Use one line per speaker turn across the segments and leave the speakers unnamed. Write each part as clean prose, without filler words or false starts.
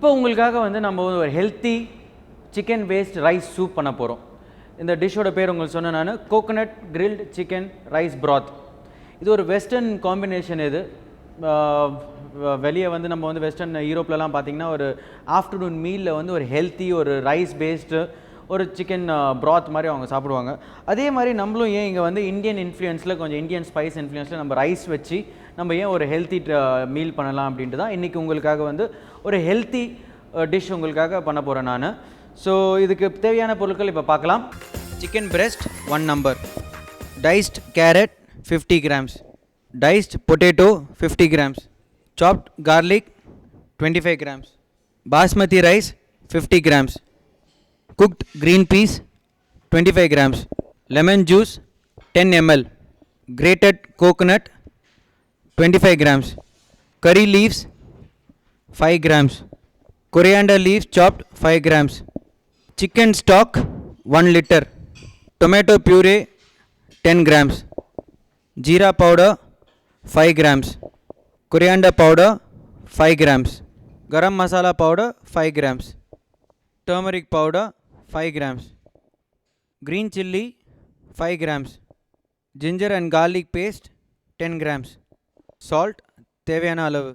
இப்போ உங்களுக்காக வந்து நம்ம ஒரு healthy chicken based rice soup பண்ண போகிறோம். இந்த டிஷ்ஷோட பேர் உங்களுக்கு சொன்னேன் நான், coconut grilled chicken rice broth. இது ஒரு வெஸ்டர்ன் காம்பினேஷன். இது வெளியே வந்து நம்ம வந்து வெஸ்டர்ன் யூரோப்லலாம் பார்த்திங்கன்னா ஒரு ஆஃப்டர்நூன் மீலில் வந்து ஒரு ஹெல்த்தி ஒரு ரைஸ் பேஸ்டு ஒரு சிக்கன் ப்ராத் மாதிரி அவங்க சாப்பிடுவாங்க. அதே மாதிரி நம்மளும் ஏன் இங்கே வந்து இந்தியன் இன்ஃப்ளூயன்ஸில் கொஞ்சம் இந்தியன் ஸ்பைஸ் இன்ஃப்ளூயன்ஸில் நம்ம ரைஸ் வச்சு நம்ம ஏன் ஒரு ஹெல்த்தி மீல் பண்ணலாம் அப்படின்ட்டு தான் இன்றைக்கி உங்களுக்காக வந்து ஒரு ஹெல்த்தி டிஷ் உங்களுக்காக பண்ண போகிறேன் நான். ஸோ இதுக்கு தேவையான பொருட்கள் இப்போ பார்க்கலாம். Chicken breast 1 number, diced carrot 50 grams, diced potato 50 grams, chopped garlic 25 grams, basmati rice 50 grams, cooked green peas 25 grams, lemon juice 10 ml, grated coconut 25 grams, curry leaves 5 grams, coriander leaves chopped 5 grams, chicken stock 1 liter, tomato puree 10 grams, jeera powder 5 grams, coriander powder 5 grams, garam masala powder 5 grams, turmeric powder 5 grams, green chilli 5 grams, ginger and garlic paste 10 grams, salt தேவையான அளவு,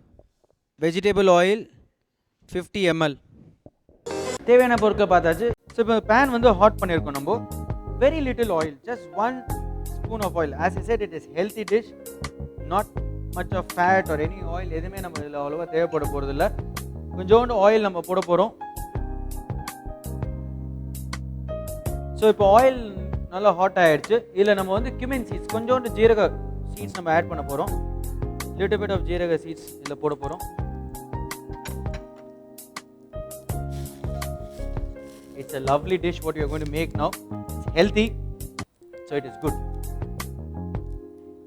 vegetable oil 50 ml. தேவையான பொருட்கள் பார்த்தாச்சு. So இப்போ pan வந்து hot பண்ணியிருக்கோம் நம்ம. Very little oil, just 1 spoon of oil. As I said, it is healthy dish, not much of fat or any oil எதுவுமே நம்ம இதில் அவ்வளோவா தேவைப்பட போகிறது இல்லை. கொஞ்சோண்டு ஆயில் நம்ம போட போகிறோம். ஸோ இப்போ ஆயில் நல்லா ஹாட் ஆகிடுச்சு. இதில் நம்ம வந்து cumin சீட்ஸ், கொஞ்சோண்டு ஜீரக சீட்ஸ் நம்ம ஆட் பண்ண போகிறோம். லிட்டில் பிட் ஆஃப் ஜீரக சீட்ஸ் இதில் போட போகிறோம். It's a lovely dish what you are going to make now. It's healthy, so it is good.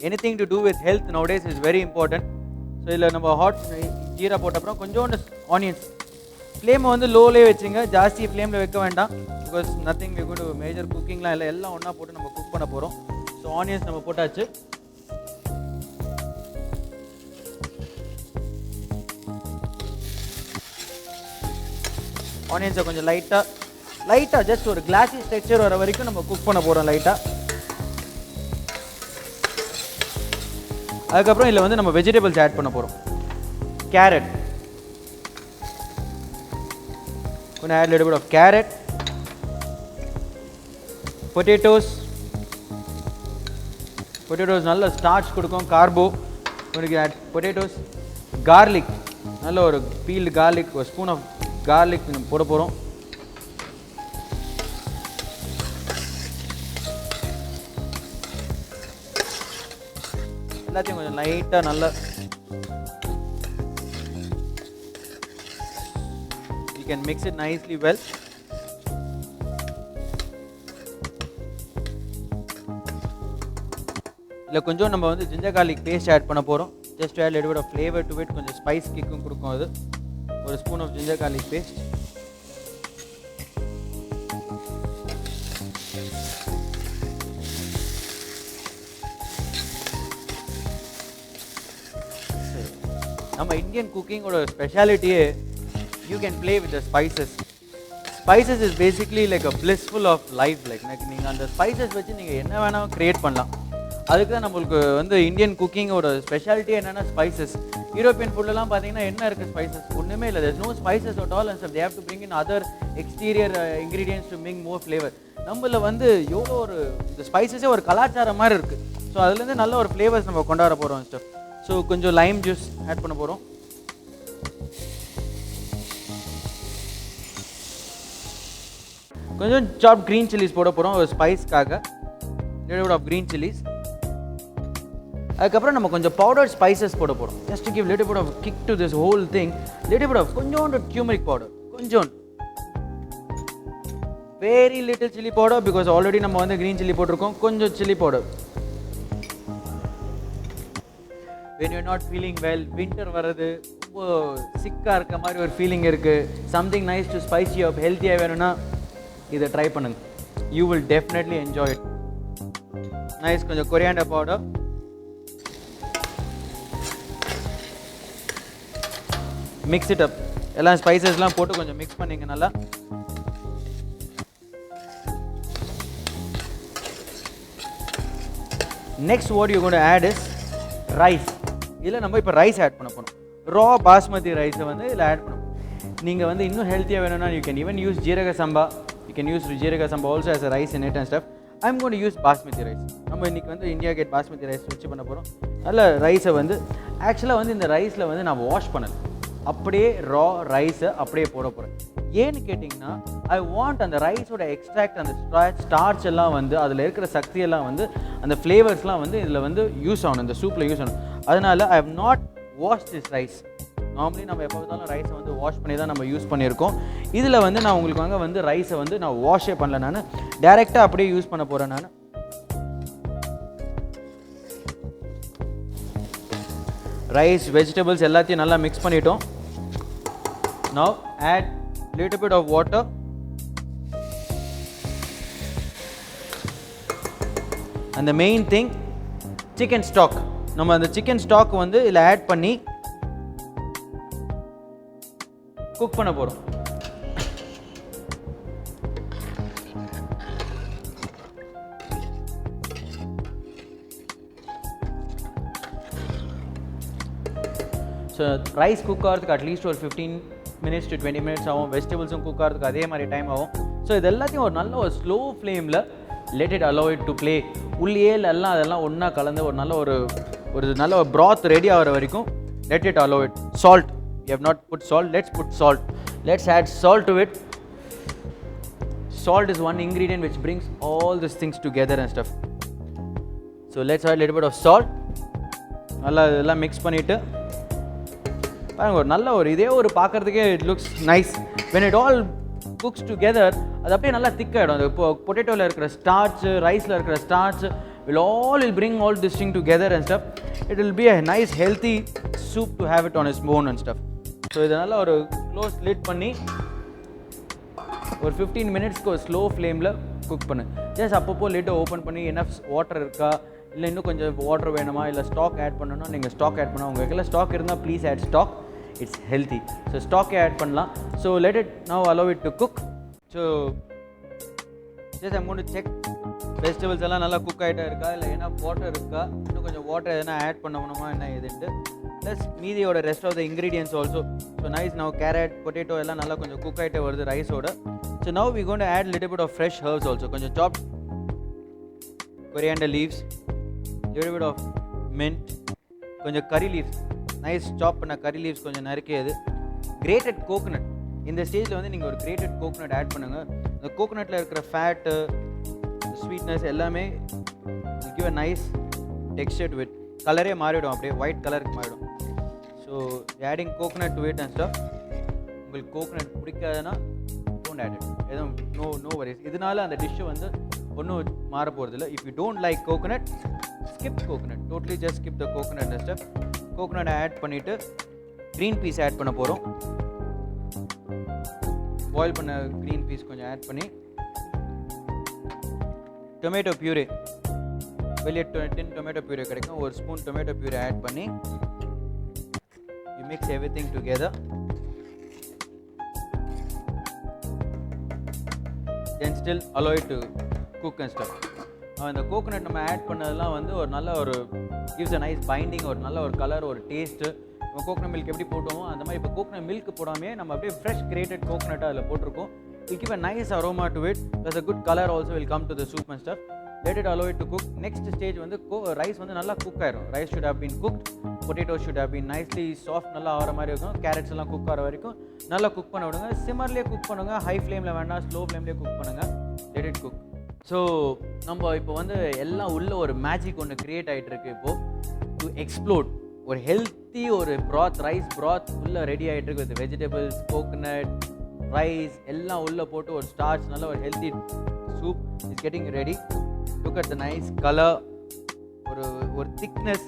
Anything to do with health nowadays is very important. So இதில் நம்ம hot jeera போட்ட அப்புறம் கொஞ்சோண்டு onions. ஃப்ளேமை வந்து லோலே வச்சுங்க, ஜாஸ்தி ஃப்ளேமில் வைக்க வேண்டாம். Because nothing we going to major குக்கிங்லாம் இல்லை, எல்லாம் ஒன்றா போட்டு நம்ம குக் பண்ண போகிறோம். ஸோ ஆனியன்ஸ் நம்ம போட்டாச்சு. ஆனியன்ஸை கொஞ்சம் லைட்டாக ஜஸ்ட் ஒரு கிளாஸி டெக்ஸ்சர் வர வரைக்கும் நம்ம குக் பண்ண போகிறோம் லைட்டாக. அதுக்கப்புறம் இதில் வந்து நம்ம வெஜிடபிள்ஸ் ஆட் பண்ண போகிறோம். கேரட், கொஞ்சம் add little bit of carrot, potatoes நல்ல ஸ்டார்ச் கொடுக்கும், கார்போ. ஆட் பொட்டேட்டோஸ், கார்லிக், நல்ல ஒரு பீல்டு கார்லிக், ஒரு ஸ்பூன் ஆஃப் கார்லிக் நம்ம போட போகிறோம். எல்லாத்தையும் கொஞ்சம் லைட்டாக நல்லா you can mix it nicely well. இல்லை கொஞ்சம் நம்ம வந்து ஜிஞ்சர் garlic பேஸ்ட் ஆட் பண்ண போகிறோம். Just add little bit of flavour to it, கொஞ்சம் ஸ்பைஸ் கிக்கும் கொடுக்கும் அது. ஒரு spoon of ginger garlic paste. நம்ம இந்தியன் குக்கிங்கோட ஸ்பெஷாலிட்டியே you can play with the spices. Spices is basically like a blissful of life. Like நீங்கள் அந்த ஸ்பைசஸ் வச்சு நீங்கள் என்ன வேணாலும் க்ரியேட் பண்ணலாம். அதுக்கு தான் நம்மளுக்கு வந்து இந்தியன் குக்கிங்கோட ஸ்பெஷாலிட்டி என்னென்னா ஸ்பைசஸ். யூரோப்பியன் ஃபுட்லலாம் பார்த்தீங்கன்னா என்ன இருக்குது ஸ்பைசஸ்? ஒன்றுமே இல்லை. There's no spices at all, and they have to bring in other exterior ingredients to make more flavour. நம்மள வந்து எவ்வளோ ஒரு இந்த ஸ்பைசஸே ஒரு கலாச்சாரம் மாதிரி இருக்குது. ஸோ அதுலேருந்து நல்ல ஒரு ஃப்ளேவர்ஸ் நம்ம கொண்டாட போகிறோம் ஸ்டெப். ஸோ கொஞ்சம் லைம் ஜூஸ் ஆட் பண்ண போகிறோம். கொஞ்சம் சாப்ட் க்ரீன் சில்லிஸ் போட போகிறோம் ஒரு ஸ்பைஸ்க்காக, little bit of green chillies. அதுக்கப்புறம் நம்ம கொஞ்சம் பவுடர்ட் ஸ்பைசஸ் போட போகிறோம். Just to give little bit of kick to this whole thing. Little bit of கொஞ்சோண்டு turmeric பவுடர், கொஞ்சோண்டு, very little chilli powder, because already நம்ம வந்து க்ரீன் சில்லி போட்டிருக்கோம். கொஞ்சம் chilli powder. when you're not feeling well, winter வருது, ரொம்ப சிக்காக இருக்க மாதிரி ஒரு ஃபீலிங் இருக்குது, something nice to spice you up, ஹெல்த்தியாக வேணும்னா இதை ட்ரை பண்ணுங்க. You will definitely enjoy it. Nice. கொஞ்சம் coriander powder, mix it up. எல்லாம் ஸ்பைசஸ்லாம் போட்டு கொஞ்சம் மிக்ஸ் பண்ணிங்க நல்லா. Next what you going to add is rice. இதில் நம்ம இப்போ ரைஸ் ஆட் பண்ண போகிறோம். ரா பாஸ்மதி ரைஸை வந்து இதில் ஆட் பண்ணணும். நீங்கள் வந்து இன்னும் ஹெல்த்தியாக வேணும்னா யூ கேன் ஈவன் யூஸ் ஜீரக சம்பா. யூ கேன் யூஸ் ஜீரக சம்பா also as a rice in it and stuff. I am going to use basmati rice. நம்ம இன்றைக்கி வந்து இந்தியா கேட் பாஸ்மதி ரைஸ் வச்சு பண்ண போகிறோம். நல்ல ரைஸை வந்து ஆக்சுவலாக வந்து இந்த ரைஸில் வந்து நான் வாஷ் பண்ணலை, அப்படியே ரா ரைஸை அப்படியே போட போகிறேன். ஏன்னு கேட்டிங்கன்னா ஐ வாண்ட் அந்த ரைஸோட எக்ஸ்ட்ராக்ட், அந்த ஸ்டார்ச் எல்லாம் வந்து அதில் இருக்கிற சக்தியெல்லாம் வந்து அந்த ஃப்ளேவர்ஸ்லாம் வந்து இதில் வந்து யூஸ் ஆகணும், இந்த சூப்பில் யூஸ் ஆகணும். அதனால் I have not wash this rice. Normally நம்ம எப்போ பார்த்தாலும் ரைஸை வந்து வாஷ் பண்ணி தான் நம்ம யூஸ் பண்ணியிருக்கோம். இதில் வந்து நான் உங்களுக்கு வந்து ரைஸை வந்து நான் வாஷே பண்ணல, நான் டைரெக்டாக அப்படியே யூஸ் பண்ண போகிறேன். நான் ரைஸ் வெஜிடபிள்ஸ் எல்லாத்தையும் நல்லா மிக்ஸ் பண்ணிட்டோம். Now add little bit of water. And the main thing, chicken stock. நம்ம அந்த சிக்கன் ஸ்டாக் வந்து இதில் ஆட் பண்ணி குக் பண்ண போகிறோம். ஸோ ரைஸ் குக் ஆகிறதுக்கு அட்லீஸ்ட் ஒரு 15 minutes to 20 minutes ஆகும். வெஜிடபிள்ஸும் குக் ஆகிறதுக்கு அதே மாதிரி டைம் ஆகும். ஸோ இது எல்லாத்தையும் ஒரு நல்ல ஒரு ஸ்லோ ஃப்ளேமில் let it allow it to play. உள்ளே எல்லாம் அதெல்லாம் ஒன்றா கலந்து ஒரு நல்ல ஒரு broth ரெடி ஆகிற வரைக்கும் let it allow it. Salt, you have not put salt, let's put salt. Let's add salt to it. Salt is one ingredient which brings all these things together and stuff. So let's add a little bit of salt. நல்லா இதெல்லாம் mix பண்ணிவிட்டு பாருங்க, ஒரு நல்ல ஒரு இதே ஒரு பார்க்குறதுக்கே it looks nice. when it all cooks together அது அப்படியே நல்லா திக்காகிடும். அது இப்போ பொட்டேட்டோவில் இருக்கிற ஸ்டார்ச், ரைஸில் இருக்கிற starch will bring all this thing together and stuff. It will be a nice healthy soup to have it on its own and stuff. So இதை நல்லா ஒரு க்ளோஸ் லிட் பண்ணி ஒரு 15 minutesக்கு ஒரு ஸ்லோ ஃப்ளேமில் குக் பண்ணு. ஜஸ்ட் அப்பப்போ லிட்டை ஓப்பன் பண்ணி எனஃப் வாட்டர் இருக்கா, இல்லை இன்னும் கொஞ்சம் வாட்டர் வேணுமா, இல்லை ஸ்டாக் ஆட் பண்ணணும்னா நீங்கள் ஸ்டாக் ஆட் பண்ணலாம். உங்களுக்கு எல்லாம் ஸ்டாக் இருந்தால் please add stock, it's healthy. So ஸ்டாக்கே ஆட் பண்ணலாம். So let it now allow it to cook. So just I'm going to check vegetables எல்லாம் நல்லா குக் ஆகிட்டா இருக்கா, இல்லை ஏன்னா வாட்டர் இருக்கா, இன்னும் கொஞ்சம் வாட்டர் எதனா ஆட் பண்ணணுமா என்ன எதுன்ட்டு. ப்ளஸ் மீதியோட rest of the ingredients also. So nice, now carrot potato எல்லாம் நல்லா கொஞ்சம் குக் ஆகிட்டே வருது ரைஸோட. So now we going to add little bit of fresh herbs also. கொஞ்சம் chopped coriander leaves, little bit of mint, கொஞ்சம் கறி லீவ்ஸ், நைஸ் சாப் பண்ண கறி லீவ்ஸ் கொஞ்சம் நறுக்கியது. கிரேட்டட் கோகோனட். இந்த ஸ்டேஜில் வந்து நீங்கள் ஒரு கிரேட்டட் கோகோனட் ஆட் பண்ணுங்கள். இந்த கோகோனட்டில் இருக்கிற ஃபேட்டு, ஸ்வீட்னஸ் எல்லாமே give a nice texture to it. கலரே மாறிடும், அப்படியே ஒயிட் கலருக்கு மாறிடும். So adding coconut to it and stuff. உங்களுக்கு கோகோனட் பிடிக்காதுன்னா டோன்ட் ஆட் இட், எதுவும் நோ வரிஸ். இதனால அந்த டிஷ்ஷு வந்து ஒன்றும் மாற போகிறதில்ல. If you don't like coconut, skip coconut, totally just skip the coconut and stuff. கோகோனட்டை ஆட் பண்ணிவிட்டு க்ரீன் பீஸ் ஆட் பண்ண போகிறோம். பாயில் பண்ண க்ரீன் பீஸ் கொஞ்சம் ஆட் பண்ணி, டொமேட்டோ பியூரே, வெளியே டின் டொமேட்டோ பியூரே கிடைக்கும், ஒரு ஸ்பூன் டொமேட்டோ பியூரே ஆட் பண்ணி you mix every thing together. Then still allow it to cook and stuff. இந்த கோகோனட் நம்ம ஆட் பண்ணதெல்லாம் வந்து ஒரு நல்ல ஒரு gives a nice binding, ஒரு நல்ல ஒரு கலர், ஒரு டேஸ்ட்டு. நம்ம கோகோனட் மில்க் எப்படி போட்டோமோ அந்த மாதிரி இப்போ கோகோனட் மில்க் போடாமே நம்ம அப்படியே ஃப்ரெஷ் கிரேட்டட் கோகோனட் அதில் போட்டிருக்கோம். will give a nice aroma to it. There's a good color also will come to the soup and stuff. Let it allow it to cook. Next stage வந்து rice வந்து நல்லா cook ஆயிடும். Rice should have been cooked. Potatoes should have been nicely soft, நல்லா ஆகிற மாதிரி இருக்கும். Carrots எல்லாம் cook ஆகிற வரைக்கும் நல்லா குக் பண்ண விடுங்க. சிம்மர்லேயே குக் பண்ணுங்க, ஹை ஃப்ளேமில் வேண்டாம், ஸ்லோ ஃப்ளேம்லேயே குக் பண்ணுங்கள். let it cook. ஸோ நம்ம இப்போ வந்து எல்லாம் உள்ள ஒரு மேஜிக் ஒன்று க்ரியேட் ஆகிட்டு இருக்கு. இப்போது டு எக்ஸ்ப்ளோர் ஒரு ஹெல்த்தி ஒரு ப்ராத், ரைஸ் ப்ராத் உள்ளே ரெடி ஆகிட்டு இருக்கு. வித் வெஜிடபிள்ஸ், கோகோனட், ரைஸ் எல்லாம் உள்ளே போட்டு ஒரு ஸ்டார்ச், நல்ல ஒரு healthy soup is getting ready. Look at the nice colour, ஒரு திக்னஸ்,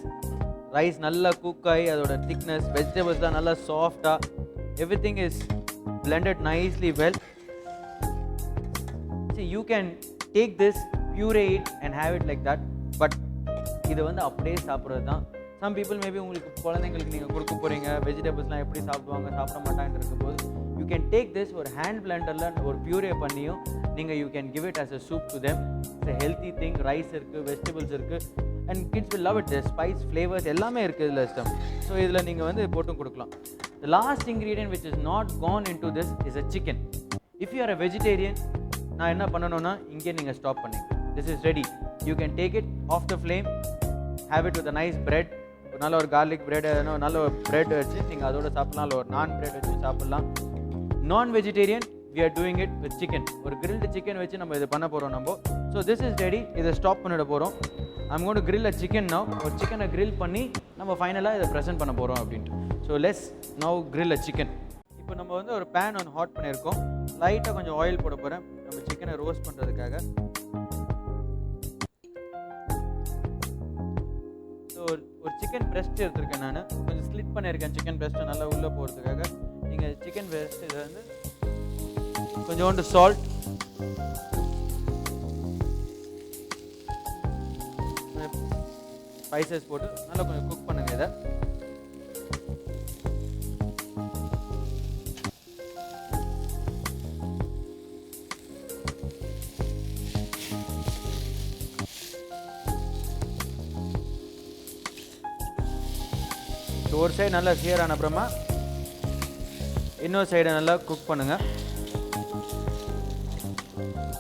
ரைஸ் நல்லா குக் ஆகி அதோட திக்னஸ், வெஜிடபிள்ஸ்லாம் நல்லா சாஃப்டாக, every thing is blended nicely well. See, you can take this, puree it and have it like that, but இது வந்து அப்படியே சாப்பிட்றது தான். சம் பீப்புள் மேபி உங்களுக்கு குழந்தைங்களுக்கு நீங்கள் கொடுக்க போகிறீங்க, வெஜிடபிள்ஸ்லாம் எப்படி சாப்பிடுவாங்க சாப்பிட மாட்டாங்கன்னு இருக்கும்போது யூ கேன் டேக் திஸ் ஒரு ஹேண்ட் பிளெண்டரில் ஒரு பியூரே பண்ணியும் நீங்கள் you can give it as a soup to them. It's a healthy thing. Rice இருக்குது, வெஜிடபிள்ஸ் இருக்குது, and kids will love it. Spice flavours எல்லாமே இருக்குது இதில் இஷ்டம். ஸோ இதில் நீங்கள் வந்து போட்டும் கொடுக்கலாம். The last ingredient which is not gone into this is a chicken. If you are a vegetarian, நான் என்ன பண்ணணும்னா இங்கே நீங்கள் ஸ்டாப் பண்ணிங்க. This is ready. You can take it off the flame, have it with a nice bread. ஒரு நல்ல ஒரு garlic bread, நல்ல ஒரு பிரெட் வச்சு நீங்கள் அதோட சாப்பிட்லாம், இல்லை ஒரு நான் பிரெட் வச்சு சாப்பிட்லாம். நான் vegetarian we are doing it with chicken. ஒரு grilled chicken வச்சு நம்ம இதை பண்ண போகிறோம் நம்ம. So this is ready. இதை ஸ்டாப் பண்ணிட போகிறோம். I'm going to grill a chicken now. ஒரு சிக்கனை grill பண்ணி நம்ம ஃபைனலாக இதை ப்ரெசென்ட் பண்ண போகிறோம் அப்படின்ட்டு. So let's now grill a chicken. இப்போ நம்ம வந்து ஒரு பேன் ஒன்று ஹாட் பண்ணியிருக்கோம். லைட்டாக கொஞ்சம் ஆயில் போட போகிறேன் நம்ம சிக்கனை ரோஸ்ட் பண்ணுறதுக்காக. ஸோ ஒரு சிக்கன் பிரெஸ்ட் எடுத்துருக்கேன், நான் கொஞ்சம் ஸ்லிட் பண்ணியிருக்கேன் சிக்கன் பிரெஸ்ட்டை நல்லா உள்ளே போகிறதுக்காக. நீங்கள் சிக்கன் பிரெஸ்ட் இதை வந்து கொஞ்சோண்டு சால்ட், ஸ்பைசஸ் போட்டு நல்லா கொஞ்சம் குக் பண்ணுங்கள் இதை. ஒரு சைடு நல்லா கிளியர் ஆன அப்புறமா இன்னொரு சைடை நல்லா குக் பண்ணுங்கள்.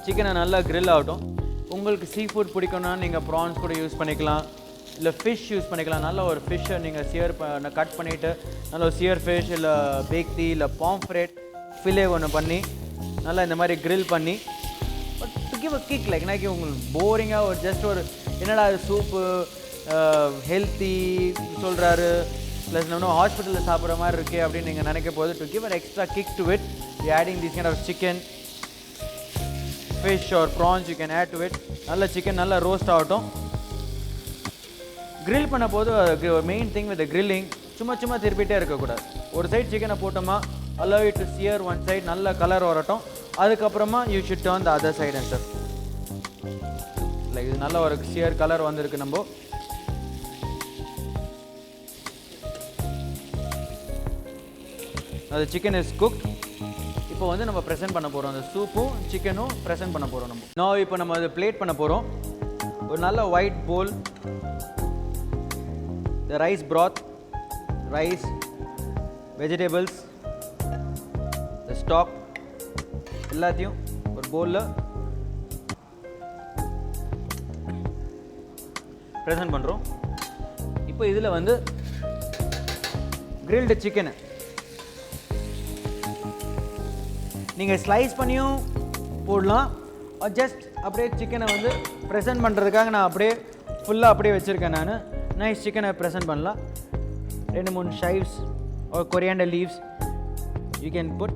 சிக்கனை நல்லா grill ஆகட்டும். உங்களுக்கு சீ ஃபுட் பிடிக்கணும்னா நீங்கள் ப்ரான்ஸ் கூட யூஸ் பண்ணிக்கலாம், இல்லை ஃபிஷ் யூஸ் பண்ணிக்கலாம். நல்ல ஒரு ஃபிஷ்ஷை நீங்கள் கட் பண்ணிவிட்டு நல்ல ஒரு சியர் ஃபிஷ், இல்லை பேக்தி, இல்லை பாம்ஃப்ரெட் ஃபிலே ஒன்று பண்ணி நல்லா இந்த மாதிரி grill பண்ணி but to give a kick like எனக்கு உங்களுக்கு போரிங்காக ஒரு ஜஸ்ட் ஒரு என்னடா சூப்பு ஹெல்த்தி சொல்கிறாரு ப்ளஸ் இன்னும் ஹாஸ்பிட்டலில் சாப்பிட்ற மாதிரி இருக்கே அப்படின்னு நீங்கள் நினைக்க போது to give an extra kick to it you adding this kind of chicken, fish or prawns you can add to it. நல்ல சிக்கன் நல்லா ரோஸ்ட் ஆகட்டும். grill பண்ண போது மெயின் திங் வித் கிரில்லிங் சும்மா திருப்பிட்டே இருக்கக்கூடாது. ஒரு சைட் சிக்கனை போட்டோமா allow it to sear one side, நல்ல கலர் வரட்டும். அதுக்கப்புறமா you should turn the other side and serve. Like இது நல்ல ஒரு சியர் கலர் வந்திருக்கு. நம்ம அது சிக்கன் இஸ் குக்ட். இப்போ வந்து நம்ம ப்ரெசென்ட் பண்ண போகிறோம், அந்த சூப்பும் சிக்கனும் ப்ரெசென்ட் பண்ண போகிறோம் நம்ம. நான் இப்போ நம்ம அதை பிளேட் பண்ண போகிறோம். ஒரு நல்ல white pole, the rise broth, rice, vegetables, the stock எல்லாத்தையும் ஒரு பவுலில் ப்ரெசென்ட் பண்ணுறோம். இப்போ இதில் வந்து கிரில்டு சிக்கனை நீங்கள் ஸ்லைஸ் பண்ணியும் போடலாம், ஜஸ்ட் அப்படியே சிக்கனை வந்து ப்ரெசென்ட் பண்ணுறதுக்காக நான் அப்படியே ஃபுல்லாக அப்படியே வச்சுருக்கேன். நான் நைஸ் சிக்கனை ப்ரெசென்ட் பண்ணலாம். 2-3 ஷைவ்ஸ் or coriander leaves you can put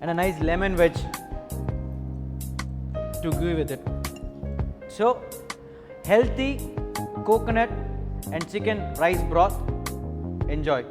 and a nice lemon wedge to go with it. So healthy coconut and chicken rice broth. Enjoy.